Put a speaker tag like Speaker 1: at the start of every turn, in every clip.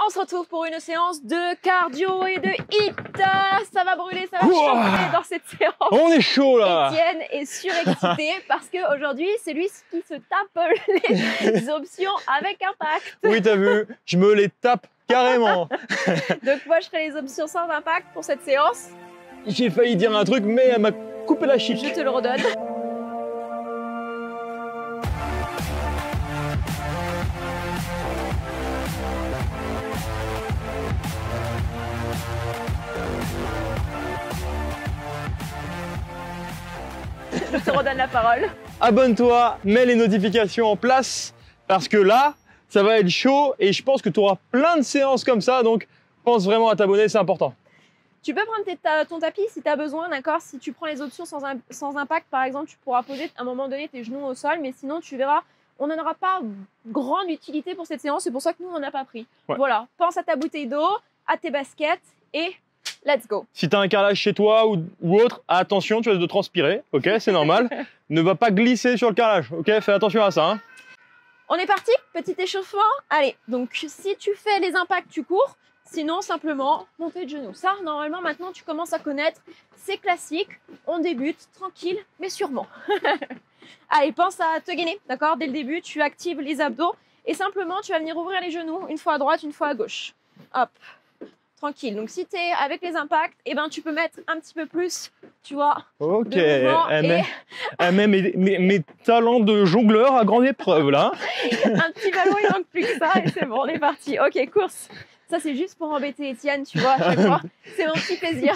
Speaker 1: On se retrouve pour une séance de cardio et de HIIT. Ça va brûler, ça va chauffer dans cette séance.
Speaker 2: On est chaud là.
Speaker 1: Étienne est surexcité parce qu'aujourd'hui, c'est lui qui se tape les options avec impact.
Speaker 2: Oui, t'as vu, je me les tape carrément.
Speaker 1: Donc moi, je ferai les options sans impact pour cette séance.
Speaker 2: J'ai failli dire un truc, mais elle m'a coupé la chic.
Speaker 1: Je te le redonne. Je te redonne la parole.
Speaker 2: Abonne-toi, mets les notifications en place, parce que là, ça va être chaud et je pense que tu auras plein de séances comme ça, donc pense vraiment à t'abonner, c'est important.
Speaker 1: Tu peux prendre ton tapis si tu as besoin, d'accord? Si tu prends les options sans impact, par exemple, tu pourras poser à un moment donné tes genoux au sol, mais sinon, tu verras, on n'en aura pas grande utilité pour cette séance, c'est pour ça que nous, on n'a pas pris.
Speaker 2: Ouais.
Speaker 1: Voilà, pense à ta bouteille d'eau, à tes baskets et let's go.
Speaker 2: Si tu as un carrelage chez toi ou autre, attention, tu risques de transpirer, ok, c'est normal. Ne va pas glisser sur le carrelage, ok, fais attention à ça. Hein.
Speaker 1: On est parti, petit échauffement. Allez, donc si tu fais les impacts, tu cours. Sinon, simplement, montée de genoux. Ça, normalement, maintenant, tu commences à connaître. C'est classique. On débute tranquille, mais sûrement. Allez, pense à te gainer, d'accord? Dès le début, tu actives les abdos. Et simplement, tu vas venir ouvrir les genoux, une fois à droite, une fois à gauche. Hop, tranquille. Donc, si tu es avec les impacts, eh ben, tu peux mettre un petit peu plus, tu vois.
Speaker 2: Ok, elle met mes talents de jongleur à grande épreuve, là.
Speaker 1: Un petit ballon, il manque plus que ça, et c'est bon, on est parti. Ok, course. Ça, c'est juste pour embêter Étienne, tu vois, à chaque fois. C'est mon petit plaisir.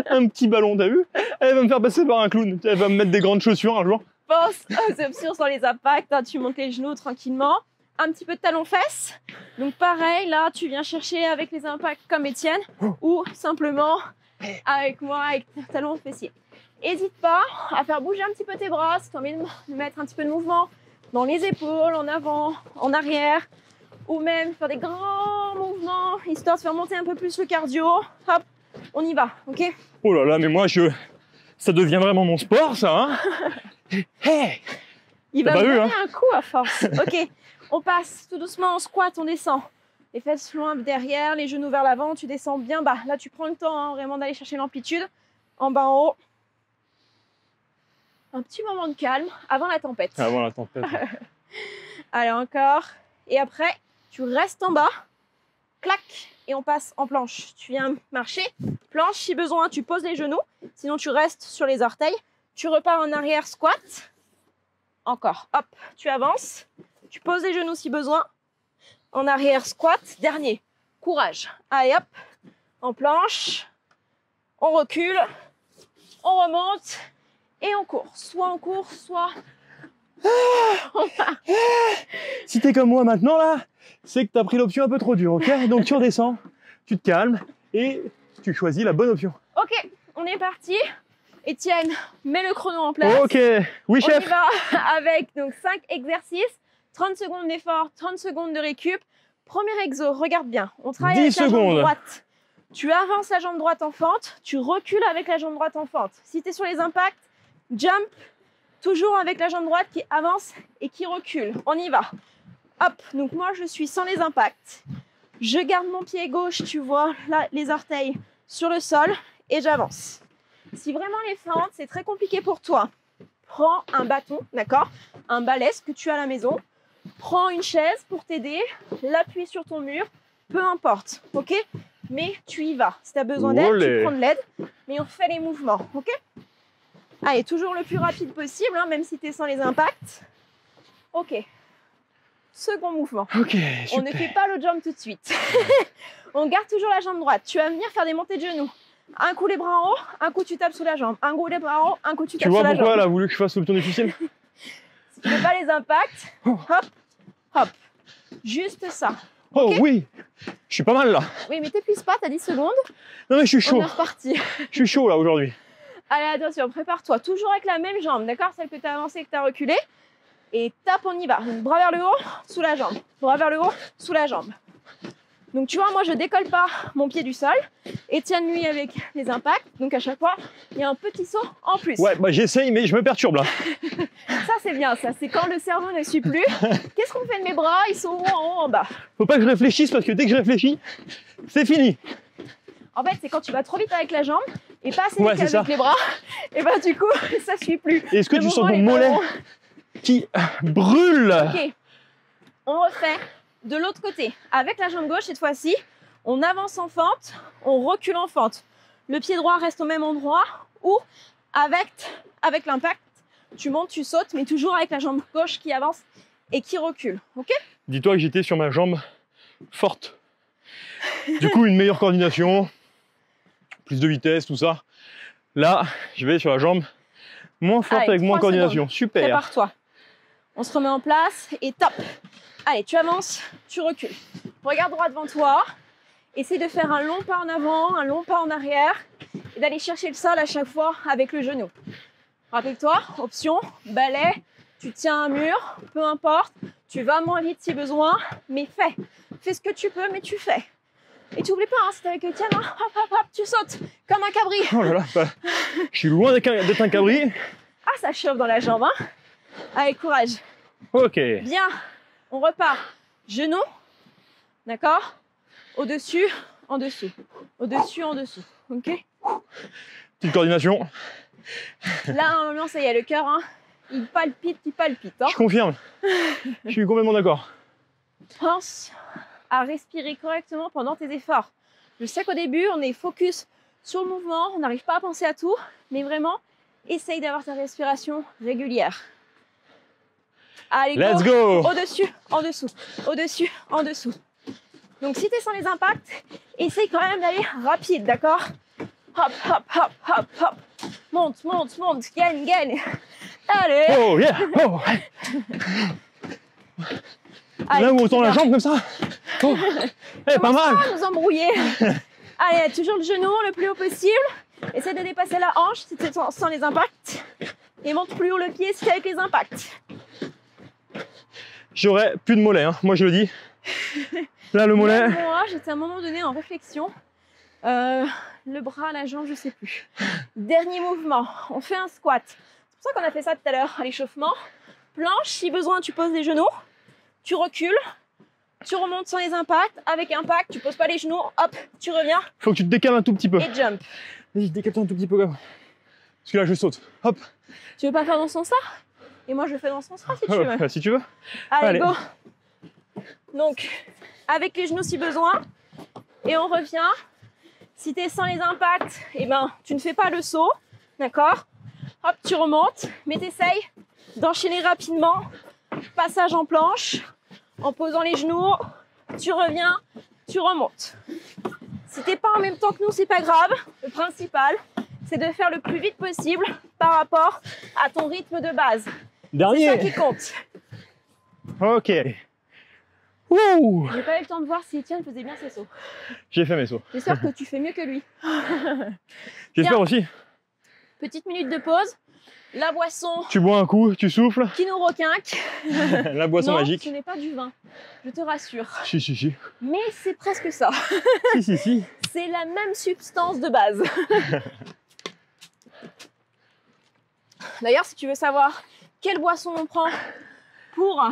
Speaker 2: Un petit ballon, t'as vu? Elle va me faire passer par un clown. Elle va me mettre des grandes chaussures un jour.
Speaker 1: Pense aux options sur les impacts. Hein, tu montes les genoux tranquillement. Un petit peu de talon-fesses. Donc, pareil, là, tu viens chercher avec les impacts comme Étienne ou simplement avec moi, avec talon fessier. N'hésite pas à faire bouger un petit peu tes bras si tu as envie de mettre un petit peu de mouvement dans les épaules, en avant, en arrière. Ou même faire des grands mouvements, histoire de faire monter un peu plus le cardio. Hop, on y va, ok?
Speaker 2: Oh là là, mais moi, ça devient vraiment mon sport, ça, hein. Hey,
Speaker 1: il va me
Speaker 2: vu,
Speaker 1: donner
Speaker 2: hein.
Speaker 1: un coup à force. Ok, on passe tout doucement en squat, on descend. Les fesses loin derrière, les genoux vers l'avant, tu descends bien bas. Là, tu prends le temps hein, vraiment d'aller chercher l'amplitude. En bas, en haut. Un petit moment de calme avant la tempête.
Speaker 2: Avant la tempête.
Speaker 1: Allez, encore. Et après, tu restes en bas, clac, et on passe en planche. Tu viens marcher, planche, si besoin, tu poses les genoux, sinon tu restes sur les orteils. Tu repars en arrière, squat, encore, hop, tu avances, tu poses les genoux si besoin, en arrière, squat, dernier, courage. Allez, hop, en planche, on recule, on remonte, et on court. Soit on court, soit...
Speaker 2: Si t'es comme moi maintenant là, c'est que t'as pris l'option un peu trop dure, ok? Donc tu redescends, tu te calmes et tu choisis la bonne option.
Speaker 1: Ok, on est parti. Étienne, mets le chrono en place.
Speaker 2: Ok, oui chef.
Speaker 1: On y va avec donc 5 exercices, 30 secondes d'effort, 30 secondes de récup. Premier exo, regarde bien. On travaille
Speaker 2: 10
Speaker 1: avec la jambe
Speaker 2: secondes.
Speaker 1: droite. Tu avances la jambe droite en fente, tu recules avec la jambe droite en fente. Si tu es sur les impacts, jump. Toujours avec la jambe droite qui avance et qui recule. On y va. Hop, donc moi je suis sans les impacts. Je garde mon pied gauche, tu vois, là, les orteils sur le sol et j'avance. Si vraiment les fentes, c'est très compliqué pour toi, prends un bâton, d'accord? Un balai que tu as à la maison. Prends une chaise pour t'aider, l'appuie sur ton mur, peu importe, ok? Mais tu y vas. Si tu as besoin d'aide, tu prends de l'aide, mais on fait les mouvements, ok? Allez, toujours le plus rapide possible, hein, même si tu es sans les impacts. Ok. Second mouvement.
Speaker 2: Ok, super.
Speaker 1: On ne fait pas le jump tout de suite. On garde toujours la jambe droite. Tu vas venir faire des montées de genoux. Un coup les bras en haut, un coup tu tapes sous la jambe. Un coup les bras en haut, un coup tu tapes sous la jambe.
Speaker 2: Tu vois pourquoi elle a voulu que je fasse l'option difficile?
Speaker 1: Si tu ne fais pas les impacts, hop, hop. Juste ça.
Speaker 2: Oh
Speaker 1: okay?
Speaker 2: Oui, je suis pas mal là.
Speaker 1: Oui, mais t'épuises pas, t'as 10 secondes.
Speaker 2: Non mais je suis chaud.
Speaker 1: On est reparti.
Speaker 2: Je suis chaud là aujourd'hui.
Speaker 1: Allez, attention, prépare-toi. Toujours avec la même jambe, d'accord? Celle que tu as avancée et que tu as reculée. Et tape, on y va. Donc, bras vers le haut, sous la jambe. Bras vers le haut, sous la jambe. Donc tu vois, moi je décolle pas mon pied du sol et tiens-lui avec les impacts. Donc à chaque fois, il y a un petit saut en plus.
Speaker 2: Ouais, bah j'essaye, mais je me perturbe là.
Speaker 1: Ça c'est bien, ça c'est quand le cerveau ne suit plus. Qu'est-ce qu'on fait de mes bras? Ils sont en haut, en bas.
Speaker 2: Faut pas que je réfléchisse parce que dès que je réfléchis, c'est fini.
Speaker 1: En fait, c'est quand tu vas trop vite avec la jambe et pas assez
Speaker 2: Ouais,
Speaker 1: vite
Speaker 2: c'est
Speaker 1: avec
Speaker 2: ça.
Speaker 1: les bras. Et bah du coup, ça suit plus.
Speaker 2: Et est-ce que
Speaker 1: Le
Speaker 2: tu sens
Speaker 1: mouvement
Speaker 2: ton
Speaker 1: n'est pas
Speaker 2: mollet
Speaker 1: bon.
Speaker 2: qui brûle?
Speaker 1: Ok, on refait de l'autre côté. Avec la jambe gauche, cette fois-ci, on avance en fente, on recule en fente. Le pied droit reste au même endroit ou avec l'impact, tu montes, tu sautes, mais toujours avec la jambe gauche qui avance et qui recule. Ok?
Speaker 2: Dis-toi que j'étais sur ma jambe forte. Du coup, une meilleure coordination, plus de vitesse, tout ça. Là, je vais sur la jambe moins forte
Speaker 1: Allez,
Speaker 2: avec moins de
Speaker 1: 3
Speaker 2: coordination.
Speaker 1: secondes.
Speaker 2: Super.
Speaker 1: Prépare-toi. On se remet en place et top. Allez, tu avances, tu recules. Regarde droit devant toi. Essaye de faire un long pas en avant, un long pas en arrière et d'aller chercher le sol à chaque fois avec le genou. Rappelle-toi, option, balai, tu tiens un mur, peu importe. Tu vas moins vite si besoin, mais fais. Fais ce que tu peux, mais tu fais. Et tu n'oublies pas, hein, si t'es avec Etienne, hein, hop, hop, hop, tu sautes comme un cabri.
Speaker 2: Oh là là, bah, je suis loin d'être un cabri.
Speaker 1: Ah, ça chauffe dans la jambe, hein. Allez, courage.
Speaker 2: Ok.
Speaker 1: Bien, on repart. Genou, d'accord? Au-dessus, en dessous. Au-dessus, en dessous. Ok?
Speaker 2: Petite coordination.
Speaker 1: Là, normalement, ça y est, le cœur, hein, il palpite, hein.
Speaker 2: Je confirme. Je suis complètement d'accord.
Speaker 1: Pense à respirer correctement pendant tes efforts. Je sais qu'au début, on est focus sur le mouvement, on n'arrive pas à penser à tout, mais vraiment, essaye d'avoir ta respiration régulière. Allez,
Speaker 2: Let's go.
Speaker 1: Au-dessus, en dessous. Au-dessus, en dessous. Donc, si tu es sans les impacts, essaye quand même d'aller rapide, d'accord? Hop, hop, hop, hop, hop. Monte, monte, monte. Gagne, gagne. Allez.
Speaker 2: Oh yeah. Oh.
Speaker 1: Allez,
Speaker 2: Là où on tend la jambe comme ça. Oh. Eh, pas mal.
Speaker 1: Pas nous embrouiller. Allez, toujours le genou le plus haut possible. Essaie de dépasser la hanche si tu es sans les impacts. Et monte plus haut le pied si tu es avec les impacts.
Speaker 2: J'aurais plus de mollet, hein. Moi je le dis. Là le mollet.
Speaker 1: Même moi, j'étais à un moment donné en réflexion. Le bras, la jambe, je sais plus. Dernier mouvement, on fait un squat. C'est pour ça qu'on a fait ça tout à l'heure à l'échauffement. Planche, si besoin, tu poses les genoux, tu recules, tu remontes sans les impacts. Avec impact, tu poses pas les genoux, hop, tu reviens
Speaker 2: Faut que tu te décales un tout petit peu.
Speaker 1: et jump.
Speaker 2: Vas-y, décale-toi un tout petit peu comme. Parce que là je saute. Hop.
Speaker 1: Tu veux pas faire dans ce sens-là? Et moi, je le fais dans ce sens-là si tu veux.
Speaker 2: Si tu veux.
Speaker 1: Allez,
Speaker 2: Allez.
Speaker 1: go. Donc, avec les genoux si besoin. Et on revient. Si tu es sans les impacts, eh ben, tu ne fais pas le saut. D'accord? Hop, tu remontes. Mais t'essayes d'enchaîner rapidement. Passage en planche. En posant les genoux. Tu reviens. Tu remontes. Si t'es pas en même temps que nous, c'est pas grave. Le principal, c'est de faire le plus vite possible par rapport à ton rythme de base. C'est ça
Speaker 2: Dernier.
Speaker 1: qui compte.
Speaker 2: Ok. Ouh.
Speaker 1: J'ai pas eu le temps de voir si Etienne faisait bien ses sauts.
Speaker 2: J'ai fait mes sauts.
Speaker 1: J'espère que tu fais mieux que lui.
Speaker 2: J'espère
Speaker 1: Bien.
Speaker 2: aussi.
Speaker 1: Petite minute de pause. La boisson
Speaker 2: Tu bois un coup, tu souffles.
Speaker 1: qui nous requinque.
Speaker 2: La boisson
Speaker 1: Non,
Speaker 2: magique.
Speaker 1: ce n'est pas du vin, je te rassure.
Speaker 2: Si, si, si.
Speaker 1: Mais c'est presque ça.
Speaker 2: Si, si, si.
Speaker 1: C'est la même substance de base. D'ailleurs, si tu veux savoir quelle boisson on prend pour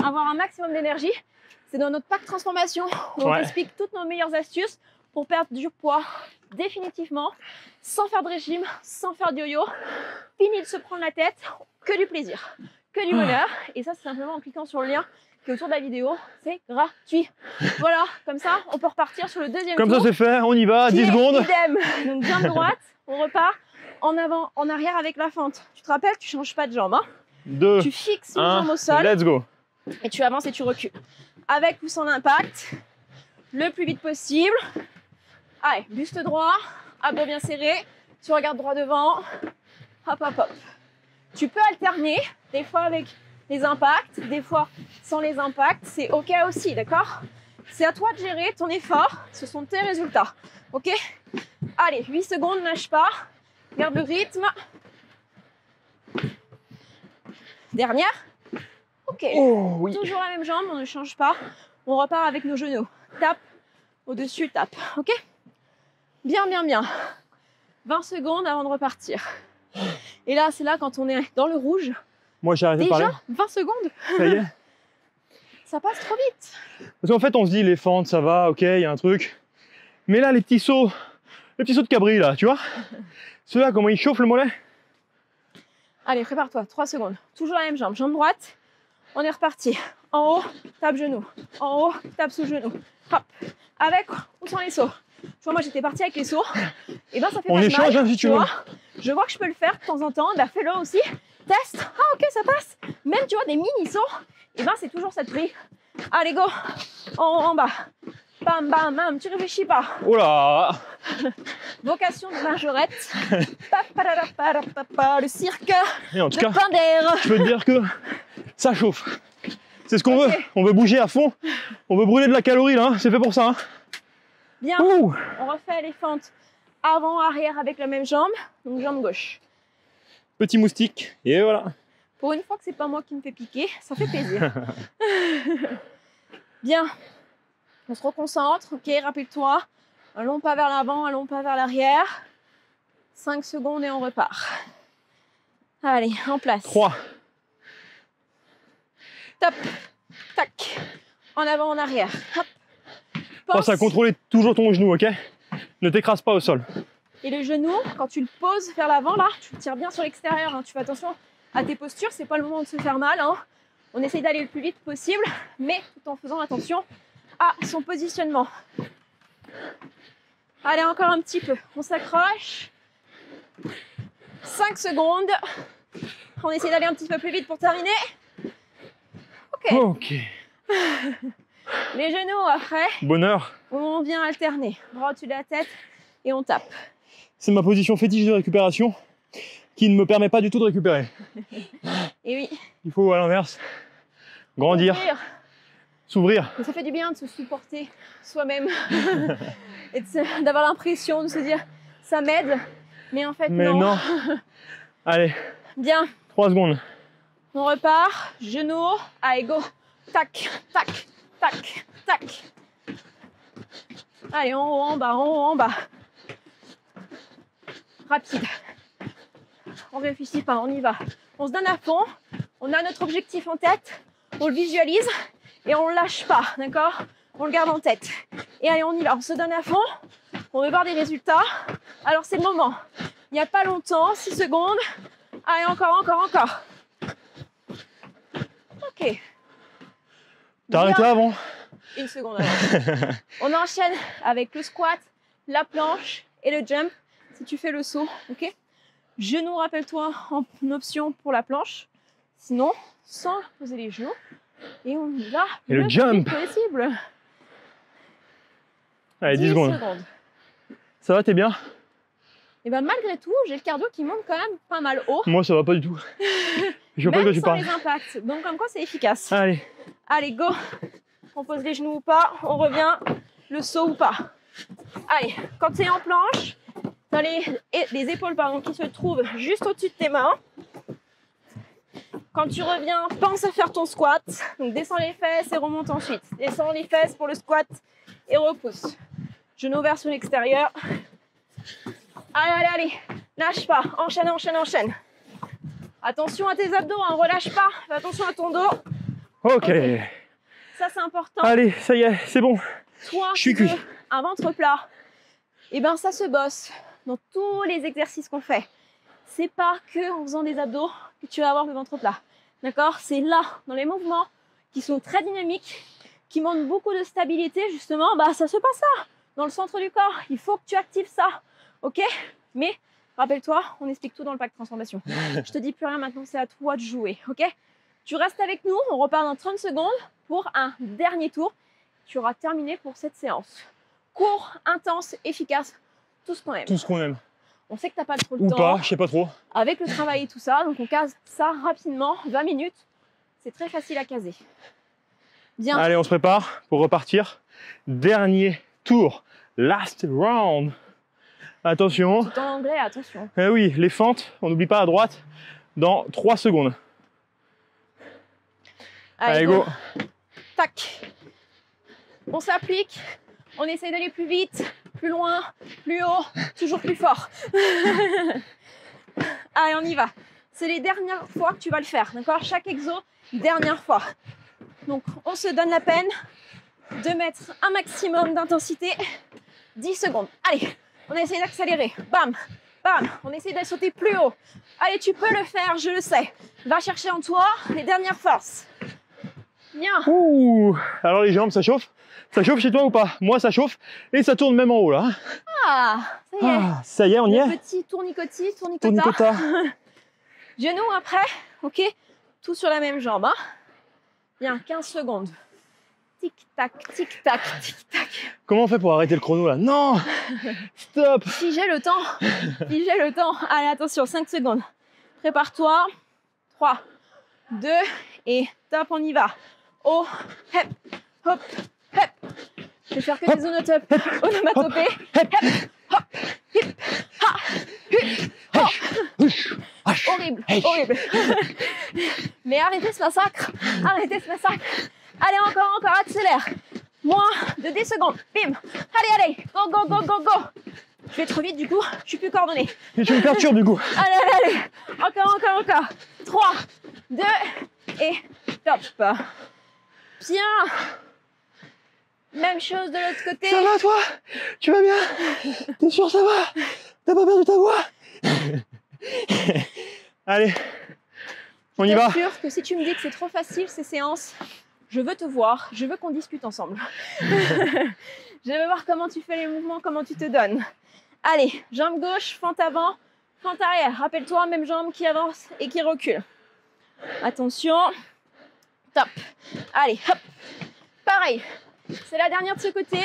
Speaker 1: avoir un maximum d'énergie, c'est dans notre pack transformation où on
Speaker 2: Ouais.
Speaker 1: t'explique toutes nos meilleures astuces pour perdre du poids définitivement, sans faire de régime, sans faire de yo-yo. Fini de se prendre la tête, que du plaisir, que du bonheur. Et ça, c'est simplement en cliquant sur le lien qui est autour de la vidéo. C'est gratuit. Voilà, comme ça, on peut repartir sur le deuxième
Speaker 2: Comme
Speaker 1: tour.
Speaker 2: ça c'est fait, on y va,
Speaker 1: Qui
Speaker 2: 10
Speaker 1: est
Speaker 2: secondes.
Speaker 1: idem. Donc jambe droite, on repart en avant, en arrière avec la fente. Tu te rappelles, tu changes pas de jambe. Hein.
Speaker 2: 2,
Speaker 1: Tu fixes une
Speaker 2: 1,
Speaker 1: jambe au sol
Speaker 2: let's go.
Speaker 1: et tu avances et tu recules. Avec ou sans impact, le plus vite possible. Allez, buste droit, abdos bien serrés. Tu regardes droit devant. Hop, hop, hop. Tu peux alterner, des fois avec les impacts, des fois sans les impacts. C'est OK aussi, d'accord? C'est à toi de gérer ton effort. Ce sont tes résultats. OK? Allez, 8 secondes, lâche pas. Garde le rythme. Dernière. OK.
Speaker 2: Oh oui.
Speaker 1: Toujours la même jambe, on ne change pas. On repart avec nos genoux. Tape, Au-dessus, tape. Ok? Bien, bien, bien. 20 secondes avant de repartir. Et là, c'est là quand on est dans le rouge.
Speaker 2: Moi, j'ai arrêté de parler.
Speaker 1: Déjà 20 secondes.
Speaker 2: Ça y est.
Speaker 1: Ça passe trop vite.
Speaker 2: Parce qu'en fait, on se dit, les fentes, ça va, ok, il y a un truc. Mais là, les petits sauts de cabri, là, tu vois, ceux-là, comment ils chauffent le mollet.
Speaker 1: Allez, prépare-toi. 3 secondes. Toujours la même jambe. Jambe droite. On est reparti. En haut, tape genou. En haut, tape sous genou. Hop. Avec ou sans les sauts. Tu vois, moi, j'étais partie avec les sauts. Et ben, ça fait
Speaker 2: On
Speaker 1: pas de
Speaker 2: échange,
Speaker 1: mal,
Speaker 2: hein, si tu veux.
Speaker 1: vois. Je vois que je peux le faire de temps en temps. Bah, fais-le aussi. Teste. Ah, ok, ça passe. Même, tu vois, des mini-sauts. Et ben, c'est toujours cette prix. Allez, go. En haut, en bas. Bam, bam, bam. Tu réfléchis pas.
Speaker 2: Oh là.
Speaker 1: Vocation de majorette. Le cirque.
Speaker 2: Et en tout
Speaker 1: Le
Speaker 2: cas,
Speaker 1: pain d'air.
Speaker 2: je peux te dire que ça chauffe. C'est ce qu'on
Speaker 1: Ok.
Speaker 2: veut. On veut bouger à fond. On veut brûler de la calorie, là. C'est fait pour ça. Hein.
Speaker 1: Bien.
Speaker 2: Ouh.
Speaker 1: On refait les fentes avant, arrière avec la même jambe. Donc, jambe gauche.
Speaker 2: Petit moustique. Et voilà.
Speaker 1: Pour une fois que c'est pas moi qui me fais piquer, ça fait plaisir. Bien. On se reconcentre. Ok, rappelle-toi. Un long pas vers l'avant, un long pas vers l'arrière. 5 secondes et on repart. Allez, en place.
Speaker 2: 3.
Speaker 1: Tac, tac. En avant, en arrière. Hop.
Speaker 2: Pense à contrôler toujours ton genou, ok? Ne t'écrase pas au sol.
Speaker 1: Et le genou, quand tu le poses vers l'avant, là, tu le tires bien sur l'extérieur. Hein. Tu fais attention à tes postures. C'est pas le moment de se faire mal. Hein. On essaye d'aller le plus vite possible, mais tout en faisant attention à son positionnement. Allez, encore un petit peu. On s'accroche. 5 secondes. On essaie d'aller un petit peu plus vite pour terminer. Ok.
Speaker 2: Ok.
Speaker 1: Les genoux après,
Speaker 2: Bonheur.
Speaker 1: on vient alterner. Bras au-dessus de la tête et on tape.
Speaker 2: C'est ma position fétiche de récupération qui ne me permet pas du tout de récupérer.
Speaker 1: Et oui.
Speaker 2: Il faut à l'inverse grandir,
Speaker 1: Ouvrir.
Speaker 2: s'ouvrir.
Speaker 1: Mais ça fait du bien de se supporter soi-même et d'avoir l'impression de se dire ça m'aide, mais en fait
Speaker 2: Mais
Speaker 1: non.
Speaker 2: non. Allez,
Speaker 1: Bien,
Speaker 2: 3 secondes.
Speaker 1: on repart. Genoux, allez go. Tac, tac, tac, tac. Allez, en haut, en bas, en haut, en bas. Rapide. On réfléchit pas, on y va. On se donne à fond. On a notre objectif en tête. On le visualise et on le lâche pas, d'accord? On le garde en tête. Et allez, on y va. On se donne à fond. On veut voir des résultats. Alors, c'est le moment. Il n'y a pas longtemps, 6 secondes. Allez, encore, encore, encore. Ok.
Speaker 2: T'as arrêté
Speaker 1: Bien.
Speaker 2: avant?
Speaker 1: Une seconde alors. On enchaîne avec le squat, la planche et le jump. Si tu fais le saut, ok? Genoux, rappelle-toi, en option pour la planche. Sinon, sans poser les genoux. Et on y va.
Speaker 2: Et le
Speaker 1: plus
Speaker 2: jump.
Speaker 1: vite possible.
Speaker 2: Allez, 10 secondes. Ça va, t'es bien?
Speaker 1: Et bien malgré tout, j'ai le cardio qui monte quand même pas mal haut.
Speaker 2: Moi, ça va pas du tout. Je vois pas de quoi
Speaker 1: Même
Speaker 2: tu
Speaker 1: sans
Speaker 2: parles.
Speaker 1: les impacts. Donc comme quoi c'est efficace.
Speaker 2: Allez,
Speaker 1: Allez, go. On pose les genoux ou pas, on revient, le saut ou pas. Allez, quand tu es en planche, tu as les épaules qui se trouvent juste au-dessus de tes mains. Quand tu reviens, pense à faire ton squat. Donc descends les fesses et remonte ensuite. Descends les fesses pour le squat et repousse. Genoux ouverts sur l'extérieur. Allez, allez, allez. Lâche pas. Enchaîne, enchaîne, enchaîne. Attention à tes abdos, hein. Relâche pas. Fais attention à ton dos.
Speaker 2: ok.
Speaker 1: Ça, c'est important.
Speaker 2: Allez, ça y est, c'est bon.
Speaker 1: Toi,
Speaker 2: Je suis
Speaker 1: qui
Speaker 2: cuit.
Speaker 1: veux un ventre plat, et ben ça se bosse dans tous les exercices qu'on fait. C'est pas que en faisant des abdos que tu vas avoir le ventre plat. D'accord? C'est là, dans les mouvements qui sont très dynamiques, qui demandent beaucoup de stabilité, justement, bah ça se passe là, dans le centre du corps. Il faut que tu actives ça. Ok? Mais rappelle-toi, on explique tout dans le pack transformation. Je te dis plus rien maintenant, c'est à toi de jouer. Ok? Tu restes avec nous, on repart dans 30 secondes pour un dernier tour. Tu auras terminé pour cette séance. Court, intense, efficace, tout ce qu'on aime.
Speaker 2: Tout ce qu'on aime.
Speaker 1: On sait que tu n'as pas trop le
Speaker 2: Ou
Speaker 1: temps.
Speaker 2: pas, je sais pas trop.
Speaker 1: Avec le travail et tout ça, donc on case ça rapidement, 20 minutes. C'est très facile à caser. Bien.
Speaker 2: Allez, on se prépare pour repartir. Dernier tour. Last round. Attention.
Speaker 1: Tout en anglais, attention.
Speaker 2: Eh oui, les fentes, on n'oublie pas à droite, dans 3 secondes. Allez, go.
Speaker 1: Tac. On s'applique On essaye d'aller plus vite, plus loin, plus haut, toujours plus fort. Allez, on y va. C'est les dernières fois que tu vas le faire, d'accord? Chaque exo, dernière fois. Donc, on se donne la peine de mettre un maximum d'intensité. 10 secondes. Allez, on essaye d'accélérer. Bam, bam. On essaye d'aller sauter plus haut. Allez, tu peux le faire, je le sais. Va chercher en toi les dernières forces. Bien.
Speaker 2: Ouh. Alors les jambes, ça chauffe? Ça chauffe chez toi ou pas? Moi, ça chauffe et ça tourne même en haut là.
Speaker 1: Ah, ça y est.
Speaker 2: Ah, ça y est, on y est.
Speaker 1: Le petit tournicotis, tournicota.
Speaker 2: Tournicota.
Speaker 1: Genoux après, ok? Tout sur la même jambe. Hein? Bien, 15 secondes. Tic-tac, tic-tac, tic-tac.
Speaker 2: Comment on fait pour arrêter le chrono là? Non. Stop.
Speaker 1: Figez le temps. Figez le temps. Allez, attention, 5 secondes. Prépare-toi. 3, 2 et top, on y va. Oh, hep, hop, hep. Je vais faire que des onomatopées. Hep, hop, hip, ha, hip, hop. Horrible, horrible. Mais arrêtez ce massacre. Arrêtez ce massacre. Allez, encore, accélère. Moins de 10 secondes. Bim. Allez, go, go, go, go, go. Je vais trop vite du coup, je suis plus coordonnée.
Speaker 2: Et tu me perturbes du coup.
Speaker 1: Allez. Encore. 3, 2 et top. Bien. Même chose de l'autre côté.
Speaker 2: Ça va toi? Tu vas bien? T'es sûr ça va? T'as pas perdu ta voix? Allez, on y va.
Speaker 1: Je suis sûre que si tu me dis que c'est trop facile ces séances, je veux te voir, je veux qu'on discute ensemble. Je veux voir comment tu fais les mouvements, comment tu te donnes. Allez, jambe gauche, fente avant, fente arrière. Rappelle-toi, même jambe qui avance et qui recule. Attention. Top. Allez, hop. Pareil. C'est la dernière de ce côté.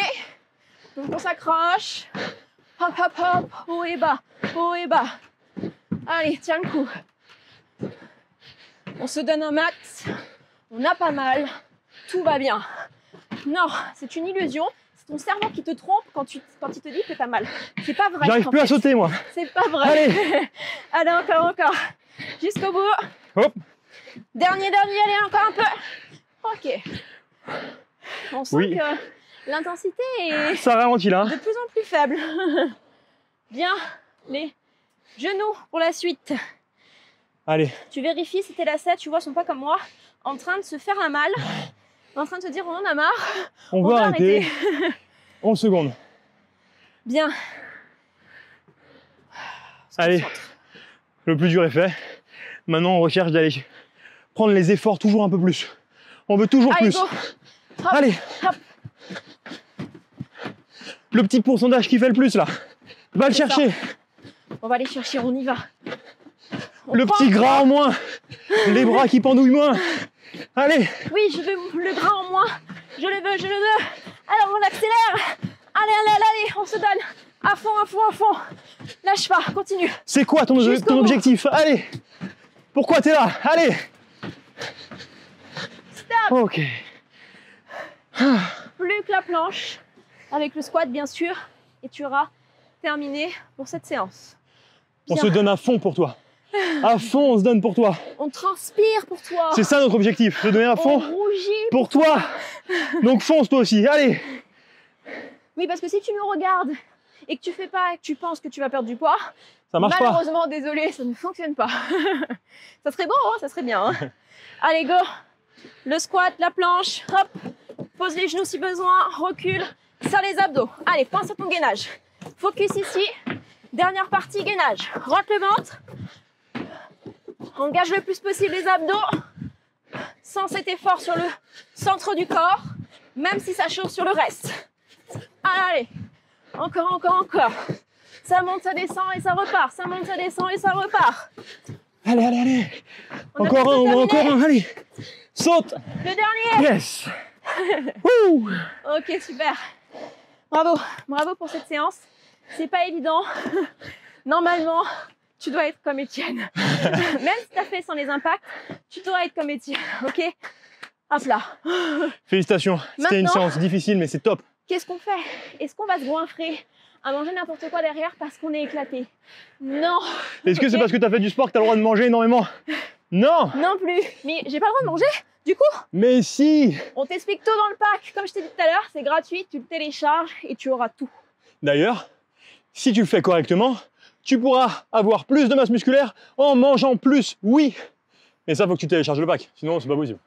Speaker 1: Donc on s'accroche. Hop, hop, hop. Haut et bas. Haut et bas. Allez, tiens le coup. On se donne un max. On a pas mal. Tout va bien. Non, c'est une illusion. C'est ton cerveau qui te trompe quand il te dit que t'as mal. C'est pas vrai.
Speaker 2: J'arrive plus à sauter moi.
Speaker 1: C'est pas vrai.
Speaker 2: Allez.
Speaker 1: Allez, encore. Jusqu'au bout.
Speaker 2: Hop.
Speaker 1: Dernier, allez, encore un peu. Ok. On sent que l'intensité est
Speaker 2: ça ralentit là.
Speaker 1: de plus en plus faible. Bien, les genoux pour la suite.
Speaker 2: Allez.
Speaker 1: Tu vérifies si tes lacets, tu vois, sont pas comme moi, en train de se faire un mal, en train de te dire on en a marre.
Speaker 2: On va arrêter. 11 secondes.
Speaker 1: Bien.
Speaker 2: Allez, le plus dur est fait. Maintenant, on recherche d'aller prendre les efforts toujours un peu plus. On veut toujours
Speaker 1: Allez,
Speaker 2: plus.
Speaker 1: go. Hop,
Speaker 2: allez.
Speaker 1: Hop.
Speaker 2: Le petit pourcentage qui fait le plus là. Va le chercher.
Speaker 1: On va aller chercher, on y va.
Speaker 2: Le petit gras en moins. Les bras qui pendouillent moins. Allez.
Speaker 1: Oui, je veux le gras en moins. Je le veux. Alors, on accélère. Allez, on se donne. À fond. Lâche pas, continue.
Speaker 2: C'est quoi ton objectif? Allez. Pourquoi t'es là? Allez.
Speaker 1: Stop.
Speaker 2: Ok.
Speaker 1: Plus que la planche. Avec le squat, bien sûr. Et tu auras terminé pour cette séance. Bien.
Speaker 2: On se donne à fond pour toi. À fond, on se donne pour toi.
Speaker 1: On transpire pour toi.
Speaker 2: C'est ça notre objectif, se donner à fond
Speaker 1: On rougit
Speaker 2: pour toi. Donc fonce toi aussi, allez.
Speaker 1: Oui, parce que si tu me regardes et que tu fais pas et que tu penses que tu vas perdre du poids,
Speaker 2: ça marche pas.
Speaker 1: Malheureusement, désolé, ça ne fonctionne pas. Ça serait beau, hein, ça serait bien. Hein. Allez, go. Le squat, la planche, hop. Pose les genoux si besoin, recule, serre les abdos. Allez, pense à ton gainage. Focus ici. Dernière partie, gainage. Rentre le ventre. Engage le plus possible les abdos. Sans cet effort sur le centre du corps, même si ça chauffe sur le reste. Allez, encore. Ça monte, ça descend et ça repart. Ça monte, ça descend et ça repart.
Speaker 2: Allez. Encore un, allez. Saute.
Speaker 1: Le dernier.
Speaker 2: Yes. Wouh.
Speaker 1: Ok, super. Bravo pour cette séance. C'est pas évident. Normalement, tu dois être comme Étienne. Même si tu as fait sans les impacts, tu dois être comme Étienne, ok? Hop là.
Speaker 2: Félicitations. C'était une séance difficile, mais c'est top.
Speaker 1: Qu'est-ce qu'on fait? Est-ce qu'on va se goinfrer à manger n'importe quoi derrière parce qu'on est éclaté? Non.
Speaker 2: Est-ce que c'est parce que tu as fait du sport que tu as le droit de manger énormément? Non.
Speaker 1: Non plus. Mais j'ai pas le droit de manger? Du coup,
Speaker 2: Mais si!
Speaker 1: on t'explique tout dans le pack. Comme je t'ai dit tout à l'heure, c'est gratuit, tu le télécharges et tu auras tout.
Speaker 2: D'ailleurs, si tu le fais correctement, tu pourras avoir plus de masse musculaire en mangeant plus, oui. Mais ça, faut que tu télécharges le pack, sinon c'est pas possible.